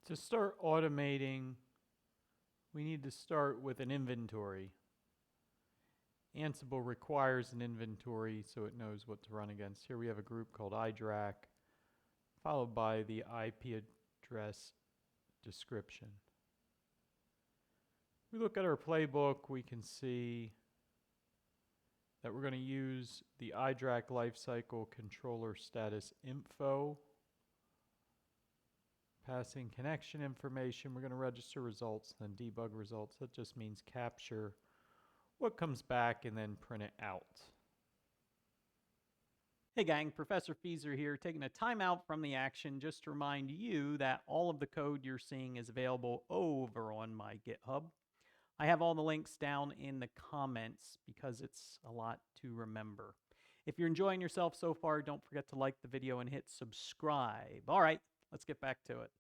To start automating, we need to start with an inventory. Ansible requires an inventory so it knows what to run against. Here we have a group called iDRAC, followed by the IP address description. If we look at our playbook, we can see that we're going to use the iDRAC lifecycle controller status info. Passing connection information, we're going to register results, then debug results. That just means capture what comes back and then print it out. Hey gang, Professor Feeser here, taking a time out from the action just to remind you that all of the code you're seeing is available over on my GitHub. I have all the links down in the comments because it's a lot to remember. If you're enjoying yourself so far, don't forget to like the video and hit subscribe. All right, let's get back to it.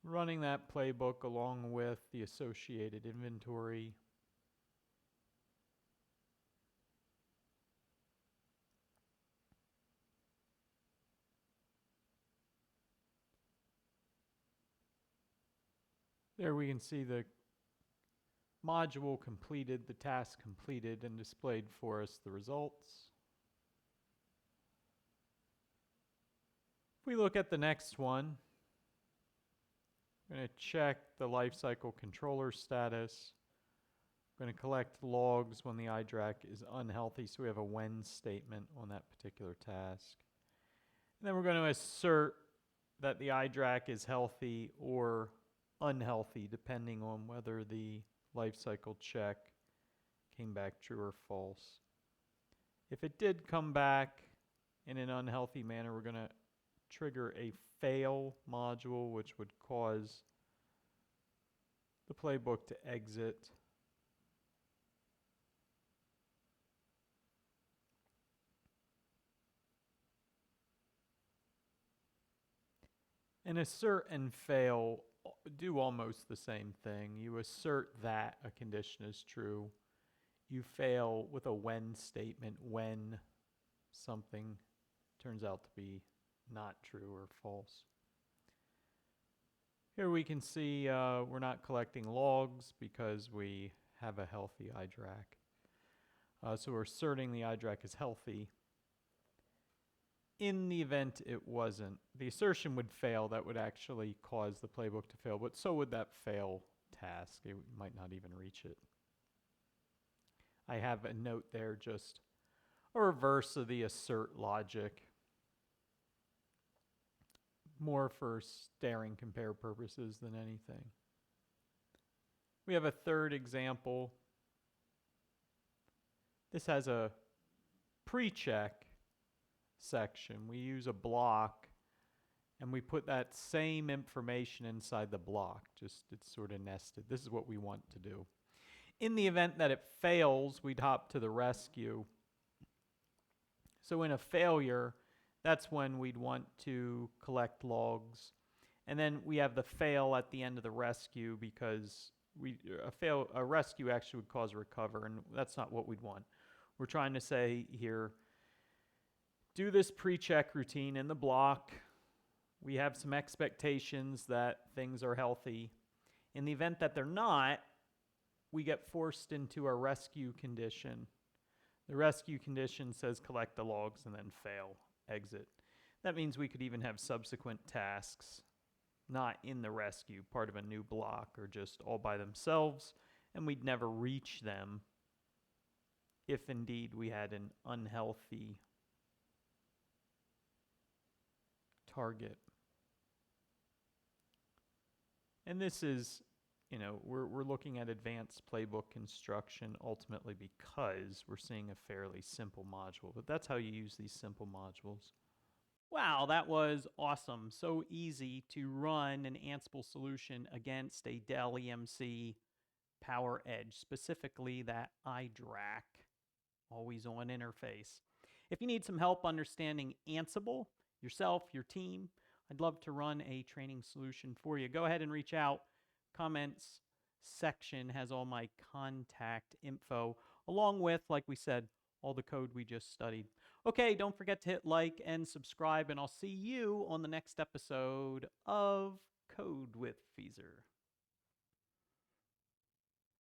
Running that playbook along with the associated inventory. There we can see the module completed, the task completed, and displayed for us the results. If we look at the next one, we're going to check the lifecycle controller status. We're going to collect logs when the iDRAC is unhealthy, so we have a when statement on that particular task. And then we're going to assert that the iDRAC is healthy or unhealthy, depending on whether the lifecycle check came back true or false. If it did come back in an unhealthy manner, we're going to trigger a fail module, which would cause the playbook to exit. And assert and fail do almost the same thing. You assert that a condition is true. You fail with a when statement when something turns out to be not true or false. Here we can see we're not collecting logs because we have a healthy iDRAC. So we're asserting the iDRAC is healthy. In the event it wasn't, the assertion would fail. That would actually cause the playbook to fail, but so would that fail task. It might not even reach it. I have a note there, just a reverse of the assert logic. More for stare and compare purposes than anything. We have a third example. This has a pre-check section. We use a block and we put that same information inside the block, just it's sort of nested. This is what we want to do. In the event that it fails, we'd hop to the rescue. So in a failure, that's when we'd want to collect logs. And then we have the fail at the end of the rescue because a rescue actually would cause a recover, and that's not what we'd want. We're trying to say here, do this pre-check routine in the block. We have some expectations that things are healthy. In the event that they're not, we get forced into a rescue condition. The rescue condition says collect the logs and then fail, exit. That means we could even have subsequent tasks not in the rescue, part of a new block, or just all by themselves, and we'd never reach them if indeed we had an unhealthy target. And this is, we're looking at advanced playbook construction ultimately because we're seeing a fairly simple module, but that's how you use these simple modules. Wow, that was awesome. So easy to run an Ansible solution against a Dell EMC PowerEdge, specifically that iDRAC, always on interface. If you need some help understanding Ansible, yourself, your team, I'd love to run a training solution for you. Go ahead and reach out. Comments section has all my contact info, along with, like we said, all the code we just studied. Okay, don't forget to hit like and subscribe, and I'll see you on the next episode of Code with Feeser.